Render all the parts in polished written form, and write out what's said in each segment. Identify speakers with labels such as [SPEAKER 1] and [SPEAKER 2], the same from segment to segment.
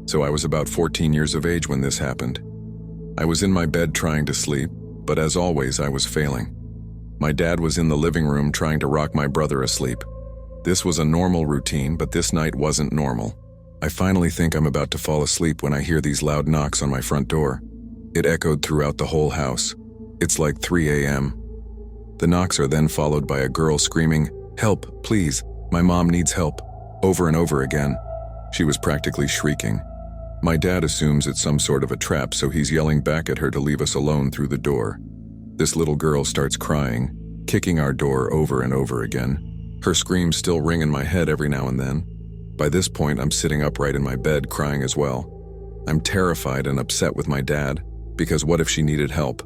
[SPEAKER 1] So I was about 14 years of age when this happened. I was in my bed trying to sleep, but as always, I was failing. My dad was in the living room trying to rock my brother asleep. This was a normal routine, but this night wasn't normal. I finally think I'm about to fall asleep when I hear these loud knocks on my front door. It echoed throughout the whole house. It's like 3 a.m. The knocks are then followed by a girl screaming, "Help, please, my mom needs help," over and over again. She was practically shrieking. My dad assumes it's some sort of a trap, so he's yelling back at her to leave us alone through the door. This little girl starts crying, kicking our door over and over again. Her screams still ring in my head every now and then. By this point, I'm sitting upright in my bed crying as well. I'm terrified and upset with my dad, because what if she needed help?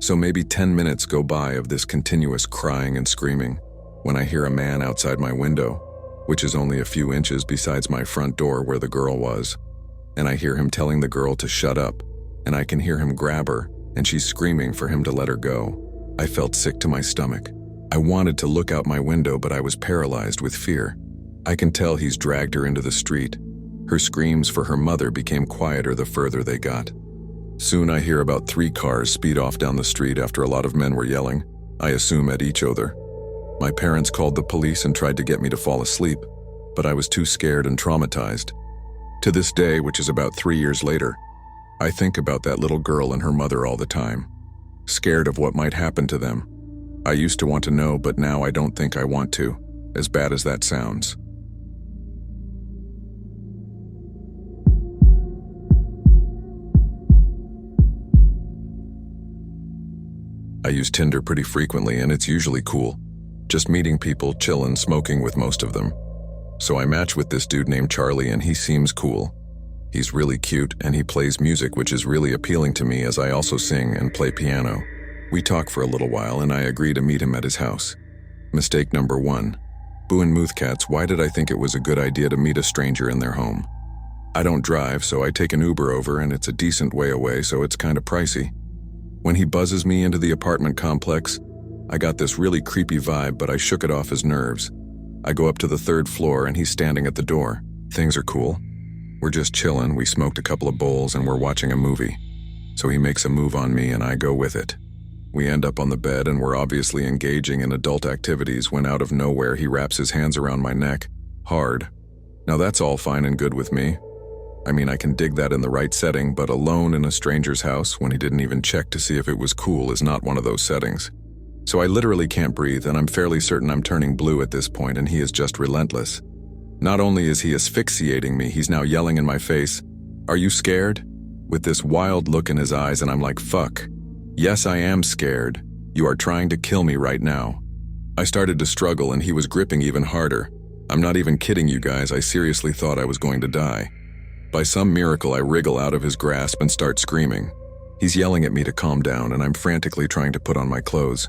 [SPEAKER 1] So maybe 10 minutes go by of this continuous crying and screaming when I hear a man outside my window, which is only a few inches besides my front door where the girl was. And I hear him telling the girl to shut up, and I can hear him grab her, and she's screaming for him to let her go. I felt sick to my stomach. I wanted to look out my window, but I was paralyzed with fear. I can tell he's dragged her into the street. Her screams for her mother became quieter the further they got. Soon I hear about 3 cars speed off down the street after a lot of men were yelling, I assume at each other. My parents called the police and tried to get me to fall asleep, but I was too scared and traumatized. To this day, which is about 3 years later, I think about that little girl and her mother all the time, scared of what might happen to them. I used to want to know, but now I don't think I want to, as bad as that sounds. I use Tinder pretty frequently, and it's usually cool. Just meeting people, chillin', smoking with most of them. So I match with this dude named Charlie, and he seems cool. He's really cute, and he plays music, which is really appealing to me as I also sing and play piano. We talk for a little while, and I agree to meet him at his house. Mistake number 1. Boo and Moothcats, why did I think it was a good idea to meet a stranger in their home? I don't drive, so I take an Uber over, and it's a decent way away, so it's kinda pricey. When he buzzes me into the apartment complex, I got this really creepy vibe, but I shook it off his nerves. I go up to the 3rd floor, and he's standing at the door. Things are cool. We're just chillin', we smoked a couple of bowls, and we're watching a movie. So he makes a move on me, and I go with it. We end up on the bed, and we're obviously engaging in adult activities when out of nowhere he wraps his hands around my neck, hard. Now that's all fine and good with me. I mean, I can dig that in the right setting, but alone in a stranger's house when he didn't even check to see if it was cool is not one of those settings. So I literally can't breathe, and I'm fairly certain I'm turning blue at this point, and he is just relentless. Not only is he asphyxiating me, he's now yelling in my face, "Are you scared?" with this wild look in his eyes, and I'm like, fuck. Yes, I am scared. You are trying to kill me right now. I started to struggle, and he was gripping even harder. I'm not even kidding you guys, I seriously thought I was going to die. By some miracle, I wriggle out of his grasp and start screaming. He's yelling at me to calm down, and I'm frantically trying to put on my clothes.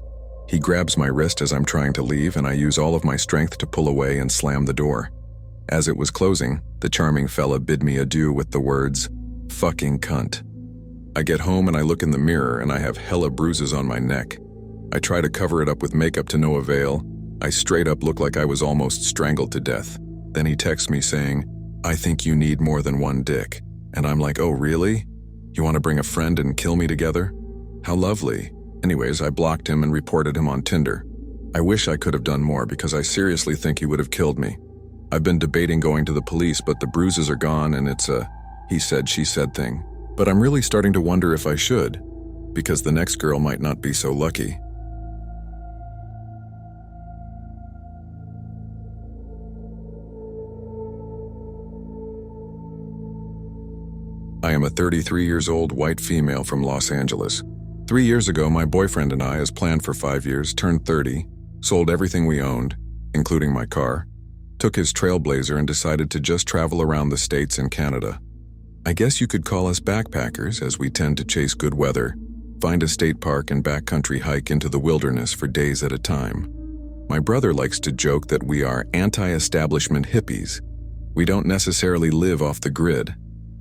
[SPEAKER 1] He grabs my wrist as I'm trying to leave, and I use all of my strength to pull away and slam the door. As it was closing, the charming fella bid me adieu with the words, "Fucking cunt." I get home and I look in the mirror, and I have hella bruises on my neck. I try to cover it up with makeup to no avail. I straight up look like I was almost strangled to death. Then he texts me saying, "I think you need more than one dick." And I'm like, oh really? You want to bring a friend and kill me together? How lovely. Anyways, I blocked him and reported him on Tinder. I wish I could have done more because I seriously think he would have killed me. I've been debating going to the police, but the bruises are gone and it's a he said, she said thing. But I'm really starting to wonder if I should, because the next girl might not be so lucky. I am a 33 years old white female from Los Angeles. 3 years ago, my boyfriend and I, as planned for 5 years, turned 30, sold everything we owned, including my car, took his Trailblazer and decided to just travel around the States and Canada. I guess you could call us backpackers, as we tend to chase good weather, find a state park and backcountry hike into the wilderness for days at a time. My brother likes to joke that we are anti-establishment hippies. We don't necessarily live off the grid,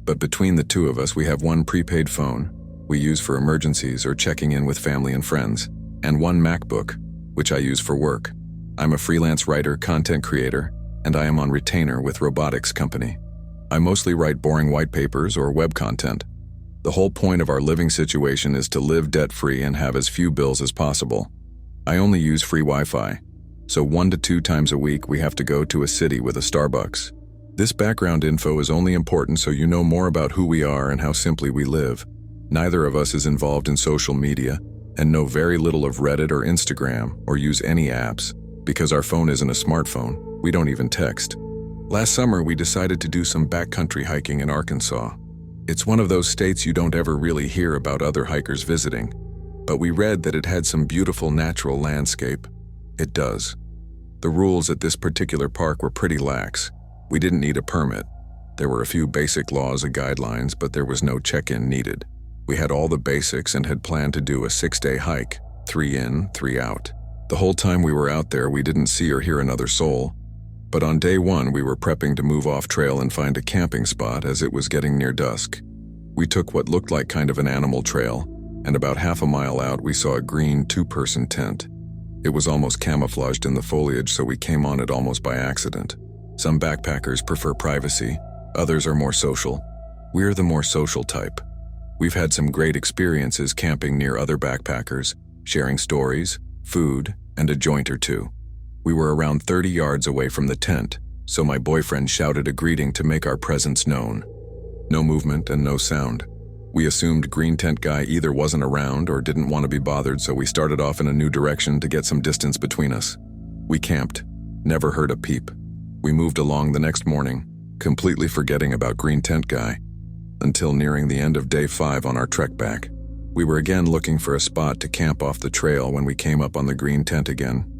[SPEAKER 1] but between the two of us we have one prepaid phone we use for emergencies or checking in with family and friends, and one MacBook, which I use for work. I'm a freelance writer, content creator, and I am on retainer with robotics company. I mostly write boring white papers or web content. The whole point of our living situation is to live debt-free and have as few bills as possible. I only use free Wi-Fi, so 1 to 2 times a week we have to go to a city with a Starbucks. This background info is only important so you know more about who we are and how simply we live. Neither of us is involved in social media and know very little of Reddit or Instagram or use any apps. Because our phone isn't a smartphone, we don't even text. Last summer, we decided to do some backcountry hiking in Arkansas. It's one of those states you don't ever really hear about other hikers visiting, but we read that it had some beautiful natural landscape. It does. The rules at this particular park were pretty lax. We didn't need a permit. There were a few basic laws and guidelines, but there was no check-in needed. We had all the basics and had planned to do a 6-day hike, 3 in, 3 out. The whole time we were out there, we didn't see or hear another soul. But on day 1, we were prepping to move off trail and find a camping spot as it was getting near dusk. We took what looked like kind of an animal trail, and about half a mile out, we saw a green 2-person tent. It was almost camouflaged in the foliage, so we came on it almost by accident. Some backpackers prefer privacy, others are more social. We're the more social type. We've had some great experiences camping near other backpackers, sharing stories, food, and a joint or two. We were around 30 yards away from the tent, so my boyfriend shouted a greeting to make our presence known. No movement and no sound. We assumed Green Tent Guy either wasn't around or didn't want to be bothered, so we started off in a new direction to get some distance between us. We camped, never heard a peep. We moved along the next morning, completely forgetting about Green Tent Guy, until nearing the end of day 5 on our trek back. We were again looking for a spot to camp off the trail when we came up on the green tent again.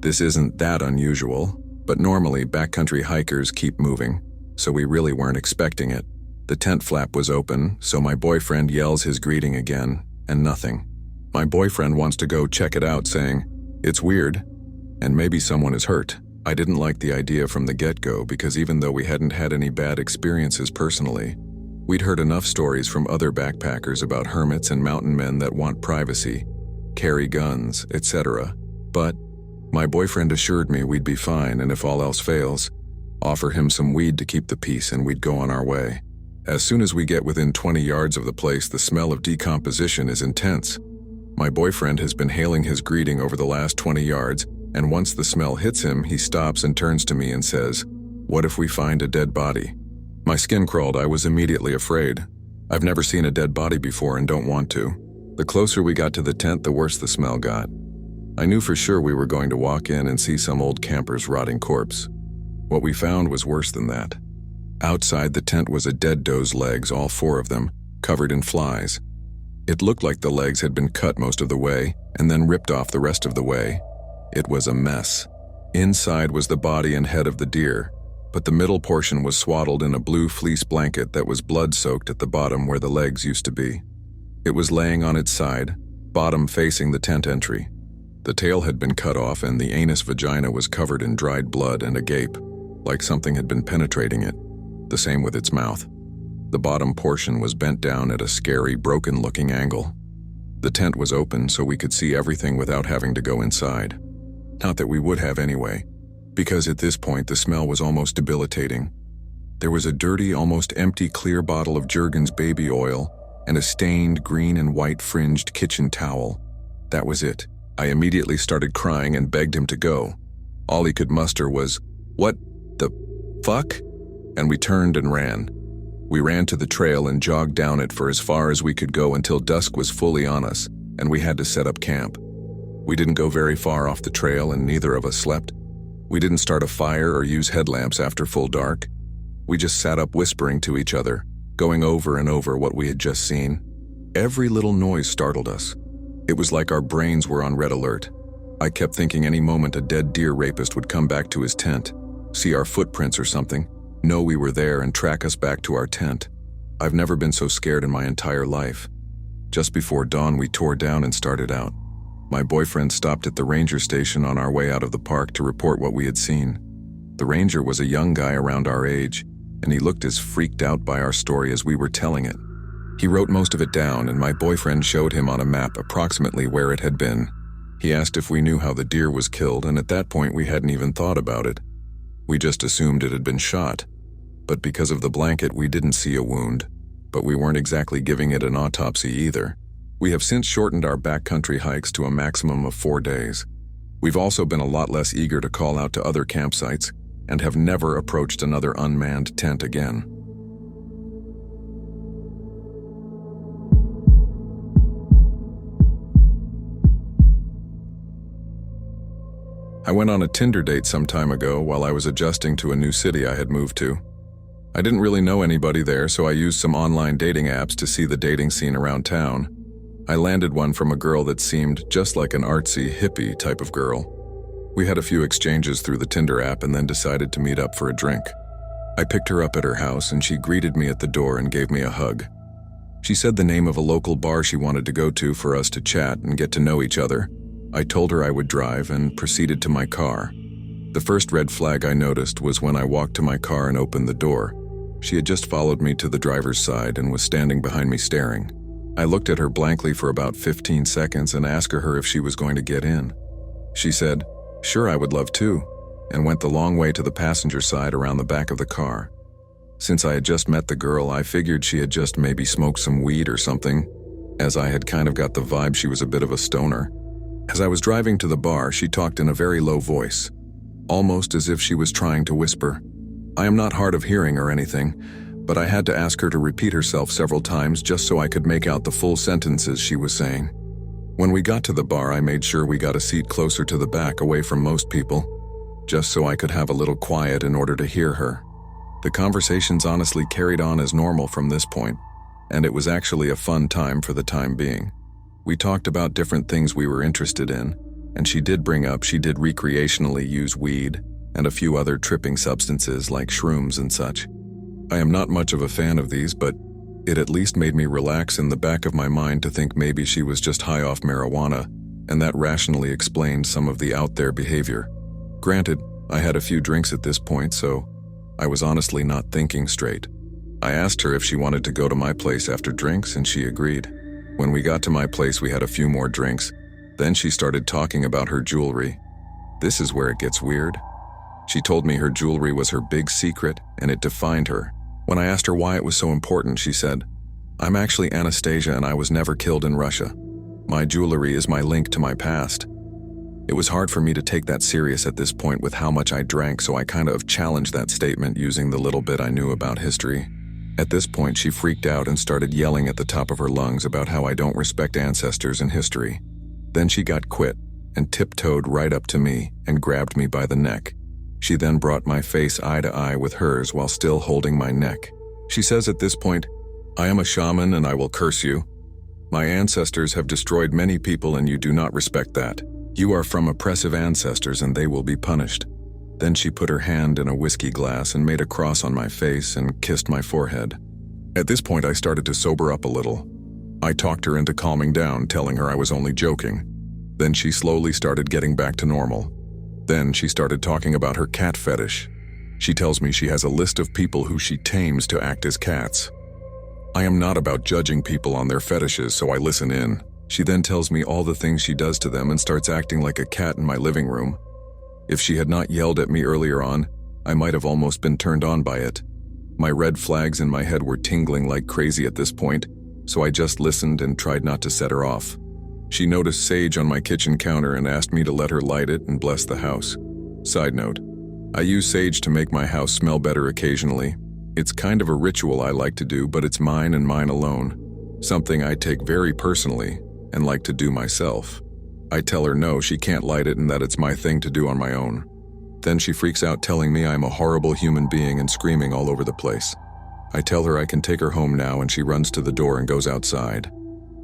[SPEAKER 1] This isn't that unusual, but normally backcountry hikers keep moving, so we really weren't expecting it. The tent flap was open, so my boyfriend yells his greeting again, and nothing. My boyfriend wants to go check it out, saying, "It's weird, and maybe someone is hurt." I didn't like the idea from the get-go because even though we hadn't had any bad experiences personally, we'd heard enough stories from other backpackers about hermits and mountain men that want privacy, carry guns, etc. But my boyfriend assured me we'd be fine, and if all else fails, offer him some weed to keep the peace and we'd go on our way. As soon as we get within 20 yards of the place, the smell of decomposition is intense. My boyfriend has been hailing his greeting over the last 20 yards, and once the smell hits him, he stops and turns to me and says, "What if we find a dead body?" My skin crawled. I was immediately afraid. I've never seen a dead body before and don't want to. The closer we got to the tent, the worse the smell got. I knew for sure we were going to walk in and see some old camper's rotting corpse. What we found was worse than that. Outside the tent was a dead doe's legs, all 4 of them, covered in flies. It looked like the legs had been cut most of the way and then ripped off the rest of the way. It was a mess. Inside was the body and head of the deer, but the middle portion was swaddled in a blue fleece blanket that was blood-soaked at the bottom where the legs used to be. It was laying on its side, bottom facing the tent entry. The tail had been cut off and the anus vagina was covered in dried blood and a gape, like something had been penetrating it. The same with its mouth. The bottom portion was bent down at a scary, broken-looking angle. The tent was open so we could see everything without having to go inside. Not that we would have anyway, because at this point the smell was almost debilitating. There was a dirty, almost empty clear bottle of Jergens baby oil and a stained green and white fringed kitchen towel. That was it. I immediately started crying and begged him to go. All he could muster was, "What the fuck?" And we turned and ran. We ran to the trail and jogged down it for as far as we could go until dusk was fully on us, and we had to set up camp. We didn't go very far off the trail and neither of us slept. We didn't start a fire or use headlamps after full dark. We just sat up whispering to each other, going over and over what we had just seen. Every little noise startled us. It was like our brains were on red alert. I kept thinking any moment a dead deer rapist would come back to his tent, see our footprints or something, know we were there and track us back to our tent. I've never been so scared in my entire life. Just before dawn, we tore down and started out. My boyfriend stopped at the ranger station on our way out of the park to report what we had seen. The ranger was a young guy around our age, and he looked as freaked out by our story as we were telling it. He wrote most of it down, and my boyfriend showed him on a map approximately where it had been. He asked if we knew how the deer was killed, and at that point we hadn't even thought about it. We just assumed it had been shot. but because of the blanket we didn't see a wound, but we weren't exactly giving it an autopsy either. We have since shortened our backcountry hikes to a maximum of 4 days. We've also been a lot less eager to call out to other campsites and have never approached another unmanned tent again. I went on a Tinder date some time ago while I was adjusting to a new city I had moved to. I didn't really know anybody there, so I used some online dating apps to see the dating scene around town. I landed one from a girl that seemed just like an artsy, hippie type of girl. We had a few exchanges through the Tinder app and then decided to meet up for a drink. I picked her up at her house and she greeted me at the door and gave me a hug. She said the name of a local bar she wanted to go to for us to chat and get to know each other. I told her I would drive and proceeded to my car. The first red flag I noticed was when I walked to my car and opened the door. She had just followed me to the driver's side and was standing behind me staring. I looked at her blankly for about 15 seconds and asked her if she was going to get in. She said, "Sure, I would love to," and went the long way to the passenger side around the back of the car. Since I had just met the girl, I figured she had just maybe smoked some weed or something, as I had kind of got the vibe she was a bit of a stoner. As I was driving to the bar, she talked in a very low voice, almost as if she was trying to whisper. I am not hard of hearing or anything, but I had to ask her to repeat herself several times just so I could make out the full sentences she was saying. When we got to the bar, I made sure we got a seat closer to the back away from most people, just so I could have a little quiet in order to hear her. The conversations honestly carried on as normal from this point, and it was actually a fun time for the time being. We talked about different things we were interested in, and she did bring up she did recreationally use weed and a few other tripping substances like shrooms and such. I am not much of a fan of these, but it at least made me relax in the back of my mind to think maybe she was just high off marijuana, and that rationally explained some of the out there behavior. Granted, I had a few drinks at this point, so I was honestly not thinking straight. I asked her if she wanted to go to my place after drinks, and she agreed. When we got to my place, we had a few more drinks. Then she started talking about her jewelry. This is where it gets weird. She told me her jewelry was her big secret, and it defined her. When I asked her why it was so important, she said, "I'm actually Anastasia and I was never killed in Russia. My jewelry is my link to my past." It was hard for me to take that serious at this point with how much I drank, so I kind of challenged that statement using the little bit I knew about history. At this point, she freaked out and started yelling at the top of her lungs about how I don't respect ancestors and history. Then she got quit and tiptoed right up to me and grabbed me by the neck. She then brought my face eye to eye with hers while still holding my neck. She says at this point, "I am a shaman and I will curse you. My ancestors have destroyed many people and you do not respect that. You are from oppressive ancestors and they will be punished." Then she put her hand in a whiskey glass and made a cross on my face and kissed my forehead. At this point, I started to sober up a little. I talked her into calming down, telling her I was only joking. Then she slowly started getting back to normal. Then she started talking about her cat fetish. She tells me she has a list of people who she tames to act as cats. I am not about judging people on their fetishes, so I listen in. She then tells me all the things she does to them and starts acting like a cat in my living room. If she had not yelled at me earlier on, I might have almost been turned on by it. My red flags in my head were tingling like crazy at this point, so I just listened and tried not to set her off. She noticed sage on my kitchen counter and asked me to let her light it and bless the house. Side note, I use sage to make my house smell better occasionally. It's kind of a ritual I like to do, but it's mine and mine alone. Something I take very personally and like to do myself. I tell her no, she can't light it and that it's my thing to do on my own. Then she freaks out telling me I'm a horrible human being and screaming all over the place. I tell her I can take her home now and she runs to the door and goes outside.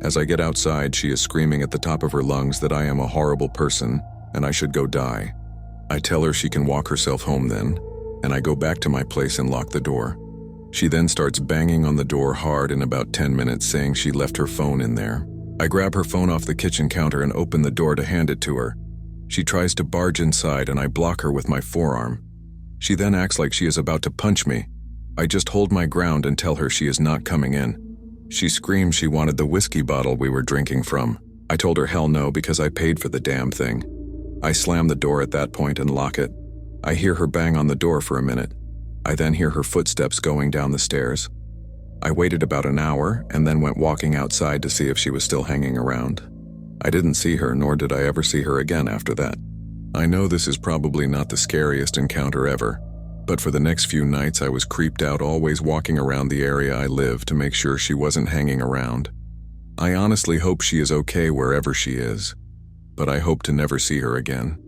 [SPEAKER 1] As I get outside, she is screaming at the top of her lungs that I am a horrible person and I should go die. I tell her she can walk herself home then, and I go back to my place and lock the door. She then starts banging on the door hard in about 10 minutes, saying she left her phone in there. I grab her phone off the kitchen counter and open the door to hand it to her. She tries to barge inside and I block her with my forearm. She then acts like she is about to punch me. I just hold my ground and tell her she is not coming in. She screams she wanted the whiskey bottle we were drinking from. I told her hell no because I paid for the damn thing. I slam the door at that point and lock it. I hear her bang on the door for a minute. I then hear her footsteps going down the stairs. I waited about an hour and then went walking outside to see if she was still hanging around. I didn't see her, nor did I ever see her again after that. I know this is probably not the scariest encounter ever, but for the next few nights I was creeped out, always walking around the area I live to make sure she wasn't hanging around. I honestly hope she is okay wherever she is, but I hope to never see her again.